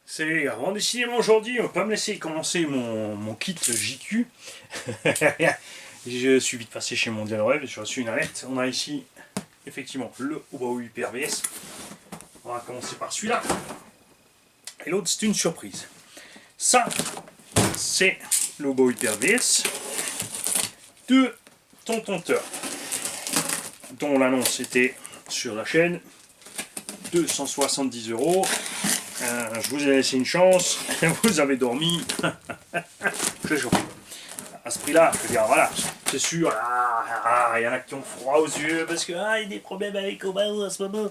Salut les gars, bon décidément aujourd'hui on va pas me laisser commencer mon kit JQ. Je suis vite passé chez Mondial Web et j'ai reçu une alerte. On a ici effectivement le Huawei Hyper VS. On va commencer par celui-là. Et l'autre c'est une surprise. Ça c'est le Huawei Hyper VS de Tonton Teur, dont l'annonce était sur la chaîne. 270 €. Je vous ai laissé une chance, vous avez dormi. Je suis choqué. À ce prix-là, je veux dire, voilà, c'est sûr, il y en a qui ont froid aux yeux parce que il y a des problèmes avec Obaou à ce moment.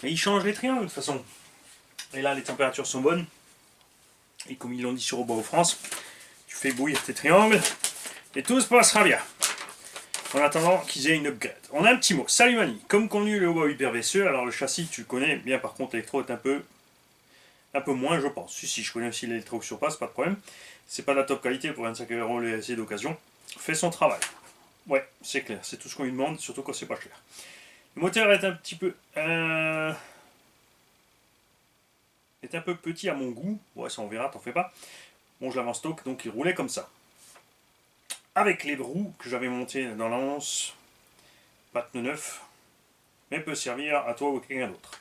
Mais ils changent les triangles de toute façon. Et là, les températures sont bonnes. Et comme ils l'ont dit sur Obaou France, tu fais bouillir tes triangles et tout se passera bien. En attendant qu'ils aient une upgrade. On a un petit mot. Salut Mani. Comme convenu, le Huawei Hyper VSE. Alors le châssis, tu le connais bien. Par contre, l'électro est un peu moins, je pense. Si, je connais aussi l'électro que surpasse, pas de problème. C'est pas de la top qualité pour 25 € les essais d'occasion. Fait son travail. Ouais, c'est clair. C'est tout ce qu'on lui demande, surtout quand c'est pas cher. Le moteur est un petit peu petit à mon goût. Ouais, ça on verra, t'en fais pas. Bon, je l'avance stock, donc il roulait comme ça. Avec les roues que j'avais montées dans l'annonce, pas de pneus neufs, mais peut servir à toi ou à quelqu'un d'autre.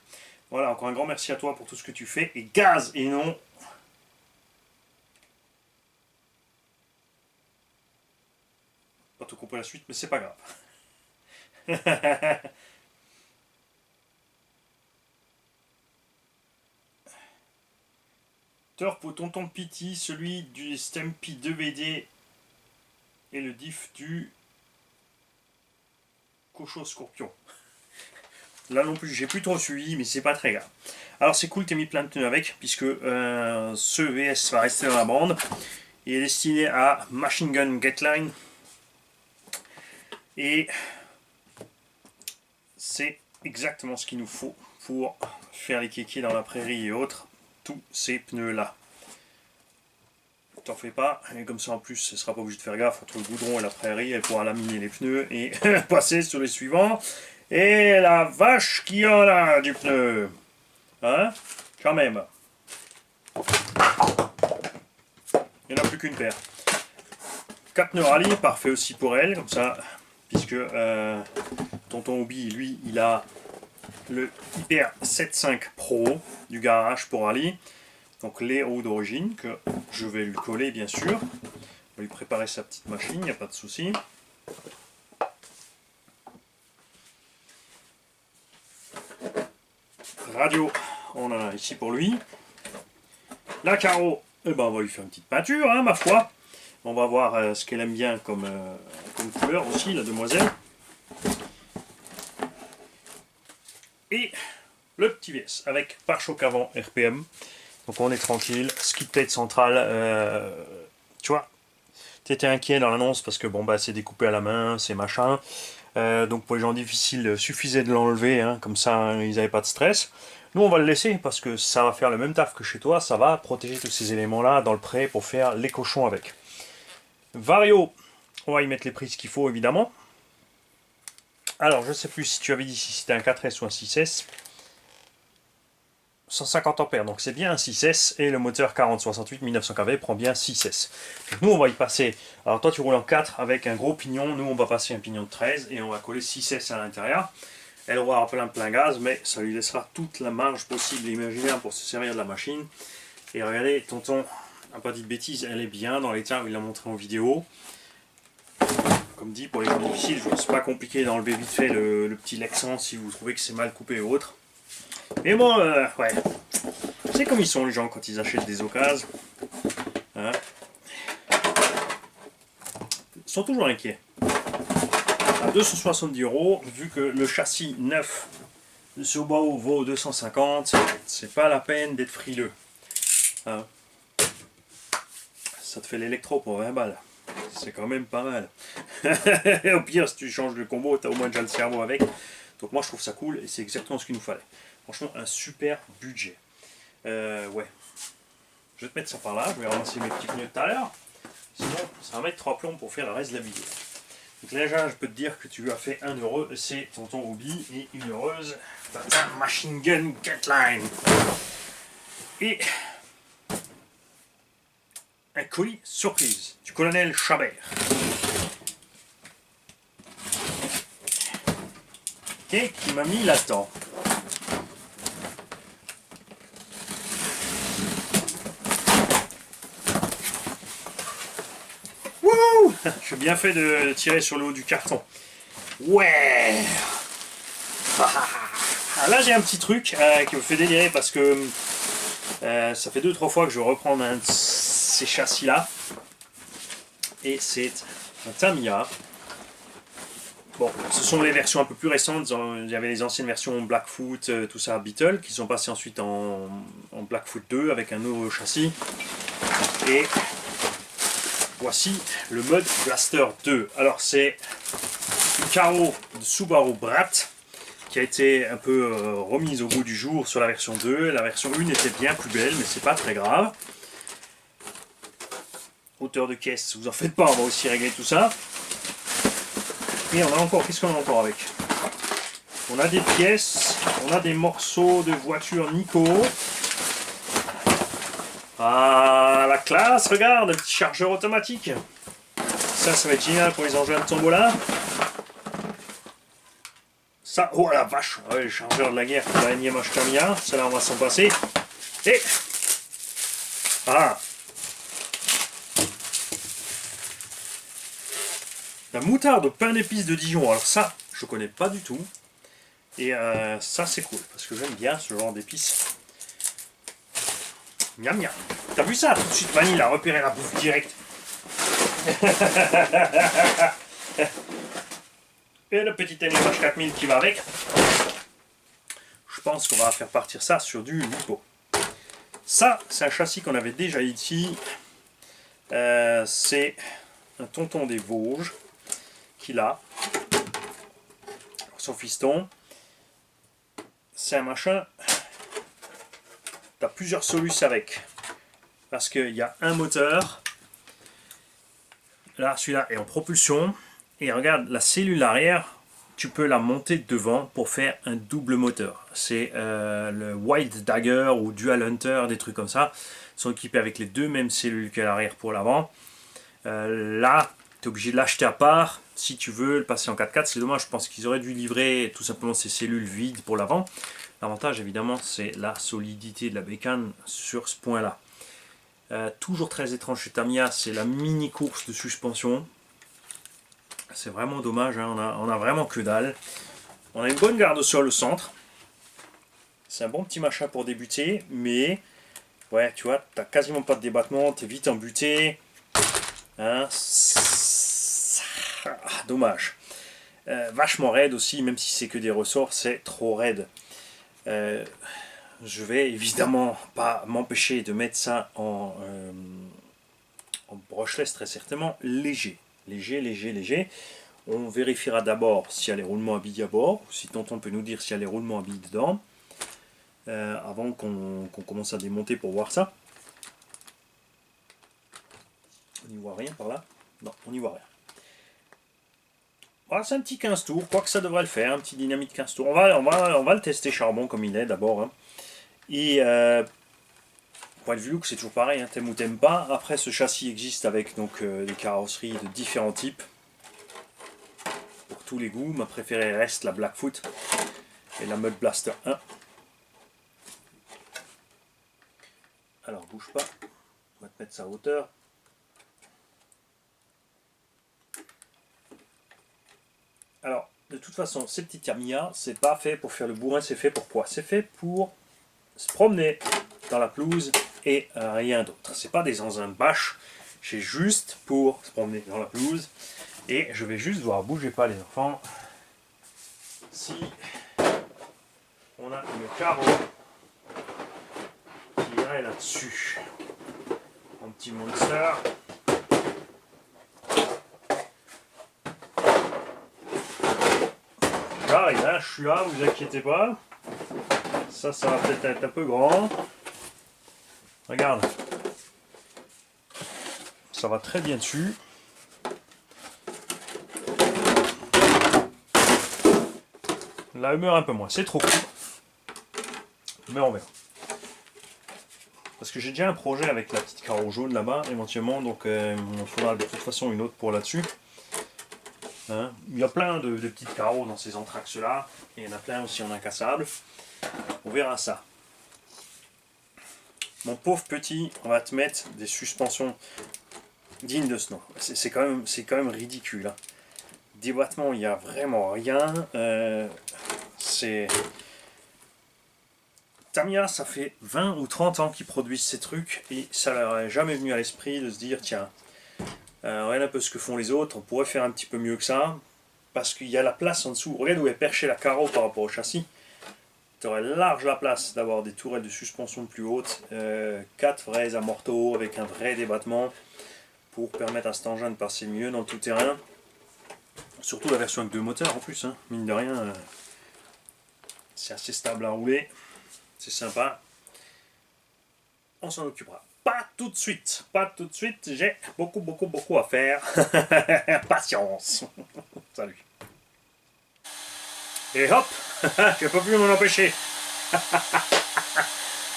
Voilà, encore un grand merci à toi pour tout ce que tu fais. Et gaz et non. Pas tout compris la suite, mais c'est pas grave. Teur pour Tonton Pity, celui du Stampy 2BD et le diff du Cochon Scorpion. Là non plus, j'ai plus trop suivi, mais c'est pas très grave. Alors c'est cool, t'as mis plein de pneus avec, puisque ce VS va rester dans la bande. Il est destiné à Machine Gun Gatline. Et c'est exactement ce qu'il nous faut pour faire les kékés dans la prairie et autres. Tous ces pneus là. T'en fais pas, et comme ça en plus, elle sera pas obligée de faire gaffe entre le goudron et la prairie, elle pourra laminer les pneus et passer sur les suivants. Et la vache qui en a du pneu, hein, quand même. Il n'y en a plus qu'une paire. 4 pneus rallye, parfait aussi pour elle, comme ça, puisque Tonton Obi, lui, il a le Hyper 7.5 Pro du garage pour rallye. Donc les roues d'origine que je vais lui coller bien sûr. On va lui préparer sa petite machine, il n'y a pas de souci. Radio, on en a ici pour lui. La carreau, eh ben, on va lui faire une petite peinture, hein, ma foi. On va voir ce qu'elle aime bien comme couleur aussi, la demoiselle. Et le petit VS avec pare-choc avant RPM. Donc on est tranquille, skid plate centrale, tu vois, t'étais inquiet dans l'annonce parce que bon bah c'est découpé à la main, c'est machin, donc pour les gens difficiles, suffisait de l'enlever, hein, comme ça hein, ils n'avaient pas de stress. Nous on va le laisser parce que ça va faire le même taf que chez toi, ça va protéger tous ces éléments là dans le pré pour faire les cochons avec. Vario, on va y mettre les prises qu'il faut évidemment. Alors je sais plus si tu avais dit si c'était un 4S ou un 6S. 150 ampères, donc c'est bien un 6S, et le moteur 4068 1900 kV prend bien 6S. Donc nous on va y passer, alors toi tu roules en 4 avec un gros pignon, nous on va passer un pignon de 13 et on va coller 6S à l'intérieur. Elle aura plein gaz, mais ça lui laissera toute la marge possible et imaginaire pour se servir de la machine. Et regardez, Tonton n'a pas dit de bêtises, elle est bien dans l'état où il l'a montré en vidéo. Comme dit, pour les gens difficiles, c'est pas compliqué d'enlever vite fait le petit Lexan si vous trouvez que c'est mal coupé ou autre. Mais bon, ouais, c'est comme ils sont les gens quand ils achètent des occasions. Hein, ils sont toujours inquiets. À 270 €, vu que le châssis neuf de ce Subaru vaut 250, c'est pas la peine d'être frileux. Hein, ça te fait l'électro pour 20 balles. C'est quand même pas mal. Au pire, si tu changes le combo, tu as au moins déjà le cerveau avec. Donc moi je trouve ça cool et c'est exactement ce qu'il nous fallait. Franchement, un super budget. Ouais. Je vais te mettre ça par là. Je vais ramasser mes petits pneus tout à l'heure. Sinon, ça va mettre 3 plombs pour faire le reste de la vidéo. Donc là, je peux te dire que tu as fait un heureux. C'est Tonton Ruby et une heureuse Tata Machine Gun Gatline. Et un colis surprise du colonel Chabert. Ok, qui m'a mis là-dedans. Wouh! J'ai bien fait de tirer sur le haut du carton. Ouais! Ah, là j'ai un petit truc qui me fait délirer parce que ça fait 2-3 fois que je reprends un de ces châssis là. Et c'est un Tamiya. Bon, ce sont les versions un peu plus récentes. Il y avait les anciennes versions Blackfoot, tout ça, Beetle, qui sont passées ensuite en Blackfoot 2 avec un nouveau châssis. Et voici le mode Blaster 2. Alors c'est une carreau de Subaru Brat qui a été un peu remise au goût du jour sur la version 2. La version 1 était bien plus belle, mais c'est pas très grave. Hauteur de caisse, vous en faites pas, on va aussi régler tout ça. Et on a encore, qu'est-ce qu'on a encore avec? On a des pièces, on a des morceaux de voiture Nico. Ah, la classe, regarde, un petit chargeur automatique. Ça va être génial pour les engins de tombola. Ça, oh la vache, ouais, le chargeur de la guerre pour la énième Tamiya. Ça là, on va s'en passer. Et... ah, la moutarde au pain d'épices de Dijon. Alors ça, je connais pas du tout. Et ça, c'est cool, parce que j'aime bien ce genre d'épices. Miam miam. T'as vu ça? Tout de suite, Vanille a repéré la bouffe direct. Et le petit NMH 4000 qui va avec. Je pense qu'on va faire partir ça sur du lipo. Ça, c'est un châssis qu'on avait déjà ici. C'est un tonton des Vosges qu'il a. Son fiston. C'est un machin. Tu as plusieurs solutions avec. Parce qu'il y a un moteur. Là, celui-là est en propulsion. Et regarde, la cellule arrière, tu peux la monter devant pour faire un double moteur. C'est le Wild Dagger ou Dual Hunter, des trucs comme ça. Ils sont équipés avec les deux mêmes cellules qu'à l'arrière pour l'avant. Là, tu es obligé de l'acheter à part. Si tu veux le passer en 4x4, c'est dommage. Je pense qu'ils auraient dû livrer tout simplement ces cellules vides pour l'avant. L'avantage, évidemment, c'est la solidité de la bécane sur ce point-là. Toujours très étrange chez Tamiya, c'est la mini course de suspension. C'est vraiment dommage, hein. On a vraiment que dalle. On a une bonne garde au sol au centre. C'est un bon petit machin pour débuter, mais ouais, tu vois, t'as quasiment pas de débattement, t'es vite embuté. Hein, dommage. Vachement raide aussi, même si c'est que des ressorts, c'est trop raide. Je vais évidemment pas m'empêcher de mettre ça en brushless très certainement léger. Léger. On vérifiera d'abord s'il y a les roulements à billes à bord, si tonton peut nous dire s'il y a les roulements à billes dedans, avant qu'on commence à démonter pour voir ça. On n'y voit rien par là? Non, on n'y voit rien. Voilà, c'est un petit 15 tours, quoique ça devrait le faire, un petit dynamite 15 tours. On va le tester charbon comme il est d'abord. Hein. Et point de vue look, c'est toujours pareil, hein, t'aimes ou t'aimes pas. Après, ce châssis existe avec donc des carrosseries de différents types. Pour tous les goûts, ma préférée reste la Blackfoot et la Mud Blaster 1. Alors, bouge pas. On va te mettre ça à hauteur. Alors, de toute façon, ces petits Tamiya, c'est pas fait pour faire le bourrin, c'est fait pour quoi? C'est fait pour se promener dans la pelouse et rien d'autre. C'est pas des engins de bâche, c'est juste pour se promener dans la pelouse. Et je vais juste voir, bougez pas les enfants, si on a une carreau qui irait là-dessus. Un petit monster. J'arrive, hein, je suis là, vous inquiétez pas. Ça va peut-être être un peu grand. Regarde. Ça va très bien dessus. La humeur un peu moins. C'est trop court. Mais on verra. Parce que j'ai déjà un projet avec la petite carreau jaune là-bas, éventuellement, donc il me faudra de toute façon une autre pour là-dessus. Hein, il y a plein de petites carreaux dans ces anthrax là, et il y en a plein aussi en incassable. On verra ça. Mon pauvre petit, on va te mettre des suspensions dignes de ce nom. C'est quand même ridicule. Hein. Déboîtement, il n'y a vraiment rien. C'est... Tamiya, ça fait 20 ou 30 ans qu'ils produisent ces trucs et ça leur est jamais venu à l'esprit de se dire tiens, regarde un peu ce que font les autres, on pourrait faire un petit peu mieux que ça parce qu'il y a la place en dessous. Regarde où est perché la carreau par rapport au châssis. Tu aurais large la place d'avoir des tourelles de suspension plus hautes, 4 vrais amortos avec un vrai débattement pour permettre à cet engin de passer mieux dans le tout-terrain. Surtout la version avec 2 moteurs en plus, hein. Mine de rien, c'est assez stable à rouler. C'est sympa. On s'en occupera. Pas tout de suite. Pas tout de suite. J'ai beaucoup à faire. Patience. Salut. Et hop. J'ai pas pu m'en empêcher.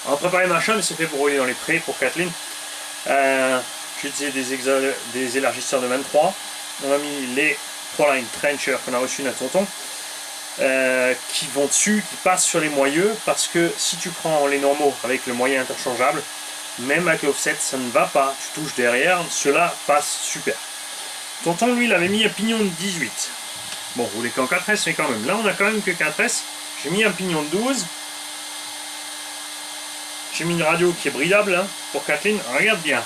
On va préparer ma chambre. C'est fait pour rouler dans les prés pour Kathleen. J'ai utilisé des élargisseurs de 23. On a mis les Proline Trencher qu'on a reçus d'un tonton. Qui vont dessus, qui passent sur les moyeux, parce que si tu prends les normaux avec le moyen interchangeable, même avec l'offset, ça ne va pas, tu touches derrière, cela passe super. Tonton, lui, il avait mis un pignon de 18. Bon, vous voulez qu'en 4S, mais quand même. Là, on a quand même que 4S. J'ai mis un pignon de 12. J'ai mis une radio qui est bridable, hein, pour Kathleen. Regarde bien.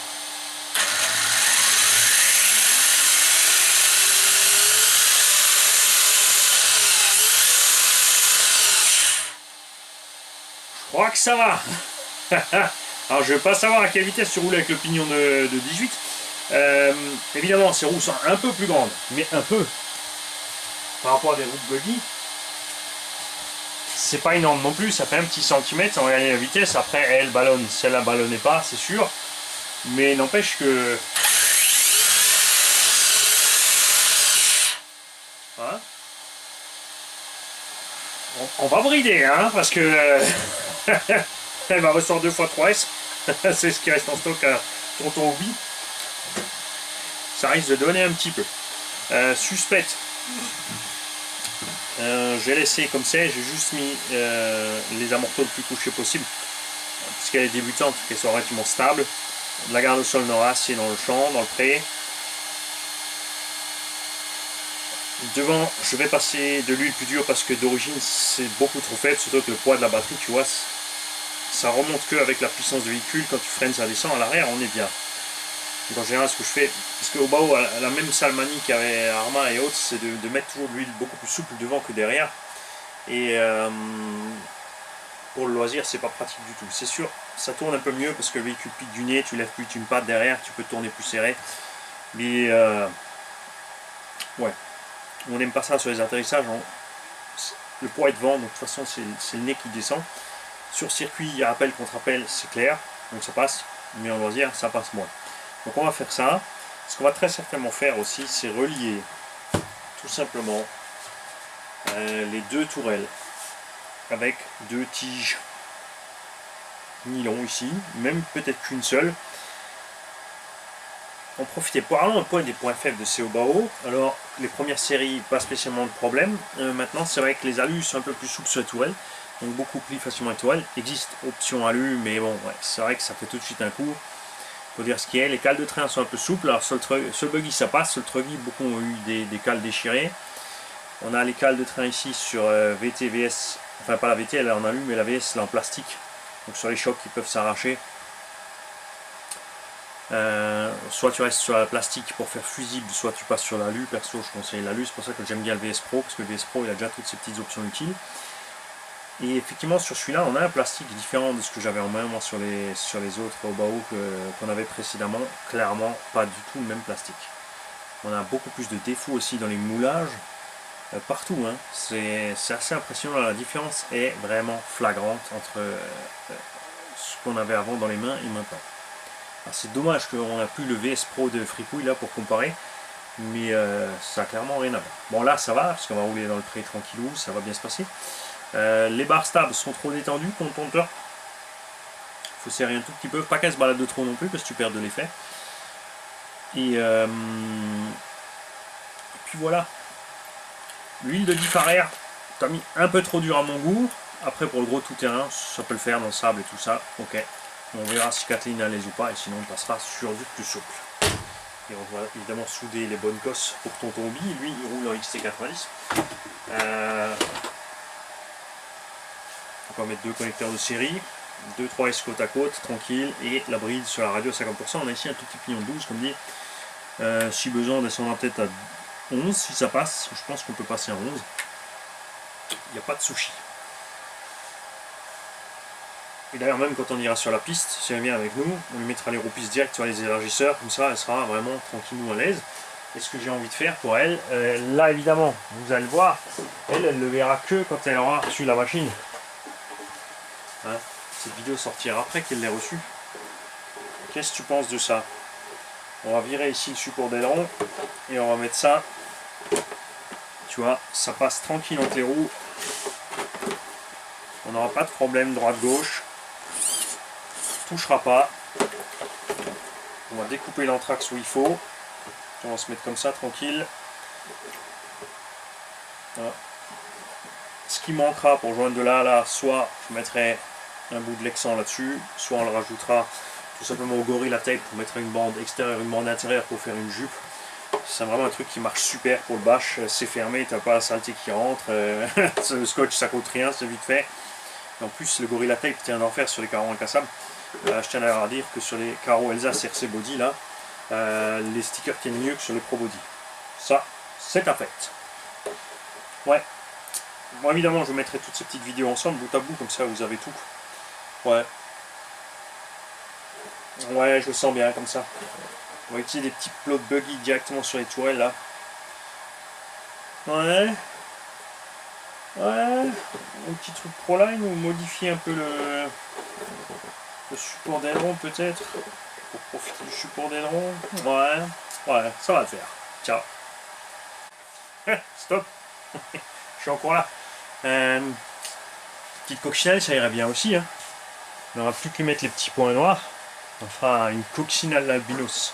Je crois que ça va. Alors je ne vais pas savoir à quelle vitesse tu roules avec le pignon de 18. Évidemment ces roues sont un peu plus grandes, mais un peu. Par rapport à des roues de buggy, c'est pas énorme non plus, ça fait un petit centimètre, on va gagner la vitesse. Après elle ballonne, si elle ne ballonnait pas, c'est sûr. Mais n'empêche que... Hein, on va brider, hein, parce que... Elle va ressortir 2 fois 3S. C'est ce qui reste en stock à tonton Obi. Ça risque de donner un petit peu. Suspecte. J'ai laissé comme ça, j'ai juste mis les amortos le plus couchés possible. Puisqu'elle est débutante, qu'elle soit relativement stable. La garde au sol n'aura assez dans le champ, dans le pré. Devant, je vais passer de l'huile plus dure parce que d'origine c'est beaucoup trop faible, surtout que le poids de la batterie, tu vois, ça remonte que avec la puissance du véhicule. Quand tu freines, ça descend. À l'arrière, on est bien. Donc en général, ce que je fais, parce qu'au bas, la même Salmani qu'avait Arma et autres, c'est de mettre toujours de l'huile beaucoup plus souple devant que derrière. Et pour le loisir, c'est pas pratique du tout. C'est sûr, ça tourne un peu mieux parce que le véhicule pique du nez, tu lèves plus une patte derrière, tu peux tourner plus serré. Mais ouais, on n'aime pas ça sur les atterrissages. Le poids est devant, donc de toute façon, c'est le nez qui descend. Sur circuit, il y a appel contre appel, c'est clair, donc ça passe, mais en loisir, ça passe moins. Donc on va faire ça. Ce qu'on va très certainement faire aussi, c'est relier tout simplement les 2 tourelles avec 2 tiges nylon ici, même peut-être qu'une seule. En profiter. Parlons un peu des points faibles de ces Obao. Alors, les premières séries, pas spécialement de problème. Maintenant, c'est vrai que les alus sont un peu plus souples sur les tourelles. Donc beaucoup plus facilement les tourelles. Existe option alu, mais bon, ouais, c'est vrai que ça fait tout de suite un coup. Faut dire ce qui est. Les cales de train sont un peu souples. Alors sur le buggy ça passe, sur le truggy beaucoup ont eu des cales déchirées. On a les cales de train ici sur VT, VS, enfin pas la VT, elle est en alu, mais la VS elle est en plastique. Donc sur les chocs qui peuvent s'arracher. Soit tu restes sur la plastique pour faire fusible, soit tu passes sur l'alu. Perso je conseille l'alu, c'est pour ça que j'aime bien le VS Pro, parce que le VS Pro il a déjà toutes ces petites options utiles. Et effectivement sur celui-là on a un plastique différent de ce que j'avais en main moi sur les autres Obao qu'on avait précédemment. Clairement pas du tout le même plastique. On a beaucoup plus de défauts aussi dans les moulages, partout, hein. C'est assez impressionnant, la différence est vraiment flagrante entre ce qu'on avait avant dans les mains et maintenant. C'est dommage qu'on n'a plus le VS Pro de Fripouille là pour comparer, mais ça a clairement rien à voir. Bon là ça va, parce qu'on va rouler dans le pré tranquillou, ça va bien se passer. Les barres stables sont trop détendues, contenteur. faut serrer un tout petit peu, pas qu'elle se balade de trop non plus parce que tu perds de l'effet. Et puis voilà. L'huile de Diffarer, t'as mis un peu trop dur à mon goût. Après pour le gros tout terrain, ça peut le faire dans le sable et tout ça. Ok. On verra si Kathleen est à l'aise ou pas et sinon on passera sur du plus souple. Et on va évidemment souder les bonnes cosses pour tonton Obi. Lui il roule en XT90. On va mettre 2 connecteurs de série, 2-3 S côte à côte, tranquille, et la bride sur la radio à 50%. On a ici un tout petit pignon de 12 comme dit. Si besoin on descendra peut-être à 11 si ça passe. Je pense qu'on peut passer à 11. Il n'y a pas de sushi. Et d'ailleurs même quand on ira sur la piste, si elle vient avec nous, on lui mettra les roues pistes directes sur les élargisseurs, comme ça elle sera vraiment tranquillement à l'aise. Et ce que j'ai envie de faire pour elle, là évidemment, vous allez le voir, elle le verra que quand elle aura reçu la machine. Hein, cette vidéo sortira après qu'elle l'ait reçue. Qu'est-ce que tu penses de ça? On va virer ici le support d'aileron et on va mettre ça. Tu vois, ça passe tranquille entre les roues. On n'aura pas de problème droite-gauche. Touchera pas. On va découper l'anthrax où il faut. On va se mettre comme ça tranquille. Voilà. Ce qui manquera pour joindre de là à là, soit je mettrai un bout de Lexan là-dessus, soit on le rajoutera tout simplement au Gorilla Tape pour mettre une bande extérieure, une bande intérieure pour faire une jupe. C'est vraiment un truc qui marche super pour le bâche, c'est fermé, t'as pas la saleté qui rentre, le scotch ça coûte rien, c'est vite fait. Et en plus le Gorilla Tape tient un enfer sur les carreaux incassables. Je tiens d'ailleurs à dire que sur les carreaux Elsa CRC Body là, les stickers tiennent mieux que sur les Pro Body. Ça, c'est un fait. Ouais. Bon évidemment je mettrai toutes ces petites vidéos ensemble, bout à bout, comme ça vous avez tout. Ouais. Ouais, je le sens bien comme ça. On va utiliser des petits plots de buggy directement sur les tourelles là. Ouais. Ouais. Un petit truc Proline ou modifier un peu le support d'aileron peut-être. Pour profiter du support d'aileron. Ouais. Ouais, ça va le faire. Ciao. Stop. Je suis encore là. Petite coccinelle, ça irait bien aussi. Hein. On n'aura plus qu'à mettre les petits points noirs. On fera une coccinelle albinos.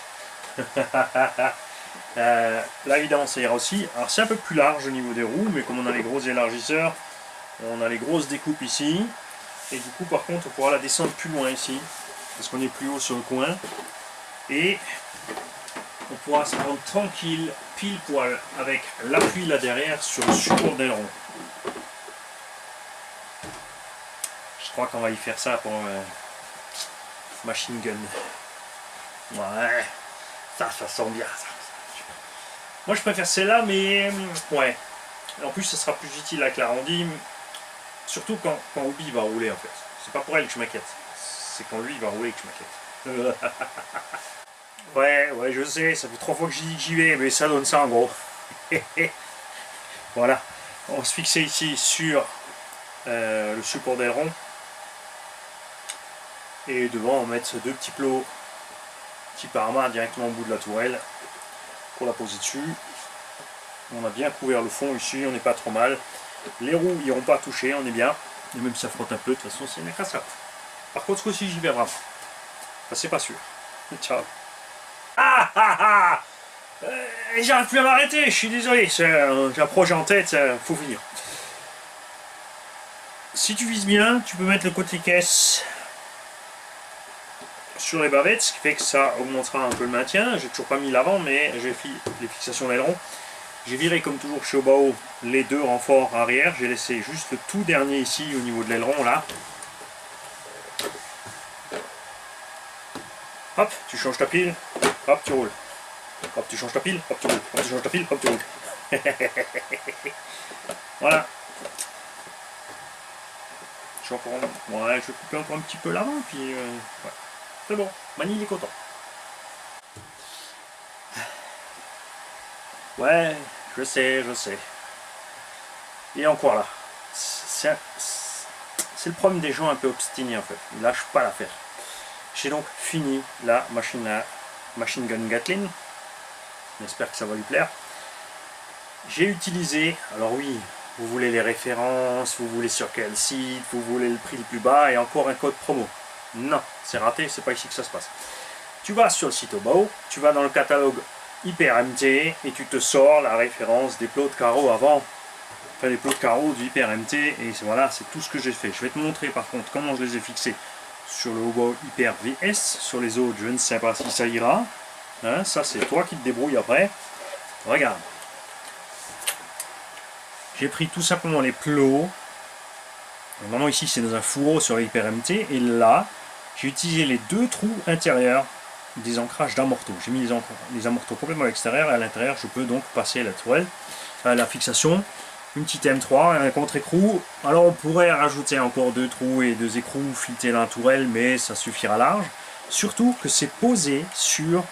Là évidemment ça ira aussi. Alors c'est un peu plus large au niveau des roues, mais comme on a les gros élargisseurs, on a les grosses découpes ici. Et du coup par contre on pourra la descendre plus loin ici, parce qu'on est plus haut sur le coin. Et on pourra se rendre tranquille, pile poil, avec l'appui là derrière sur le support d'aileron. Je crois qu'on va y faire ça pour machine gun. Ouais, ça sent bien ça. Moi je préfère celle-là, mais ouais. En plus ça sera plus utile avec la Randy, surtout quand Obi va rouler en fait. C'est pas pour elle que je m'inquiète, c'est quand lui va rouler que je m'inquiète. Ouais, je sais, ça fait 3 fois que j'y vais, mais ça donne ça en gros. Voilà, on va se fixer ici sur le support d'aileron. Et devant on va mettre 2 petits plots type Arma directement au bout de la tourelle pour la poser dessus. On a bien couvert le fond ici, on n'est pas trop mal. Les roues n'iront pas toucher, on est bien. Et même si ça frotte un peu, de toute façon c'est une ça. Par contre ce coup-ci j'y vais vraiment. Enfin, c'est pas sûr. Ciao. J'arrive plus à m'arrêter, je suis désolé, j'ai un projet en tête, faut finir. Si tu vises bien, tu peux mettre le côté caisse sur les bavettes, ce qui fait que ça augmentera un peu le maintien. J'ai toujours pas mis l'avant, mais j'ai fait les fixations d'aileron. J'ai viré comme toujours chez Obao les 2 renforts arrière. J'ai laissé juste le tout dernier ici au niveau de l'aileron là. Hop, tu changes ta pile, hop, tu roules. Hop, tu changes ta pile, hop, tu roules. Hop, tu changes ta pile, hop, tu roules. Voilà. Je vais couper encore un petit peu l'avant, puis ouais. C'est bon, Mani il est content. Ouais, je sais. Et encore là. C'est le problème des gens un peu obstinés en fait. Ils lâchent pas l'affaire. J'ai donc fini la Machine Gun Gatling. J'espère que ça va lui plaire. J'ai utilisé, alors oui, vous voulez les références, vous voulez sur quel site, vous voulez le prix le plus bas et encore un code promo. Non, c'est raté, c'est pas ici que ça se passe. Tu vas sur le site Obao, tu vas dans le catalogue HyperMT et tu te sors la référence des plots de carreaux avant. Enfin, les plots de carreaux du HyperMT, et voilà, c'est tout ce que j'ai fait. Je vais te montrer par contre comment je les ai fixés sur le Obao Hyper VS. Sur les autres, je ne sais pas si ça ira. Hein, ça, c'est toi qui te débrouilles après. Regarde. J'ai pris tout simplement les plots. Normalement, ici, c'est dans un fourreau sur le HyperMT. Et là, j'ai utilisé les deux trous intérieurs des ancrages d'amorto. J'ai mis les amortos complètement à l'extérieur, et à l'intérieur, je peux donc passer la tourelle, la fixation. Une petite M3, un contre-écrou. Alors on pourrait rajouter encore deux trous et deux écrous filetés dans la tourelle, mais ça suffira large. Surtout que c'est posé sur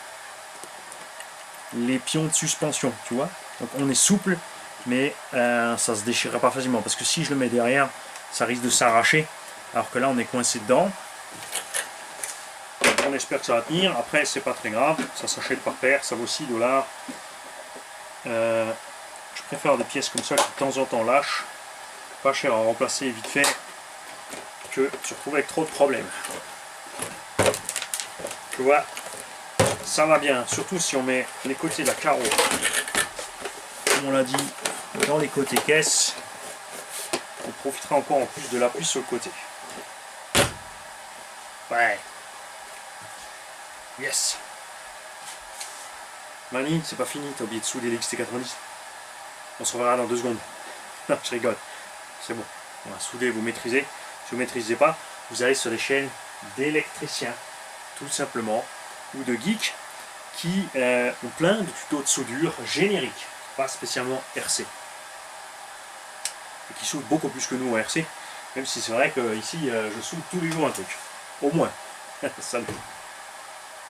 les pions de suspension, tu vois. Donc on est souple, mais ça se déchirera pas facilement. Parce que si je le mets derrière, ça risque de s'arracher. Alors que là on est coincé dedans. Donc on espère que ça va tenir. Après c'est pas très grave, ça s'achète par paire, ça vaut 6 $. Je préfère des pièces comme ça qui de temps en temps lâchent, pas cher à remplacer vite fait, que se retrouver avec trop de problèmes. Tu vois, ça va bien, surtout si on met les côtés de la carreau, comme on l'a dit, dans les côtés caisse, on profitera encore en plus de l'appui sur le côté. Ouais. Yes. Mani, c'est pas fini, t'as oublié de souder l'XT90. On se reverra dans 2 secondes. Non, je rigole. C'est bon. On va souder, vous maîtrisez. Si vous ne maîtrisez pas, vous allez sur les chaînes d'électriciens, tout simplement, ou de geeks, qui ont plein de tutos de soudure génériques, pas spécialement RC. Et qui soudent beaucoup plus que nous en RC, même si c'est vrai que ici je soude tous les jours un truc. Au moins. Salut.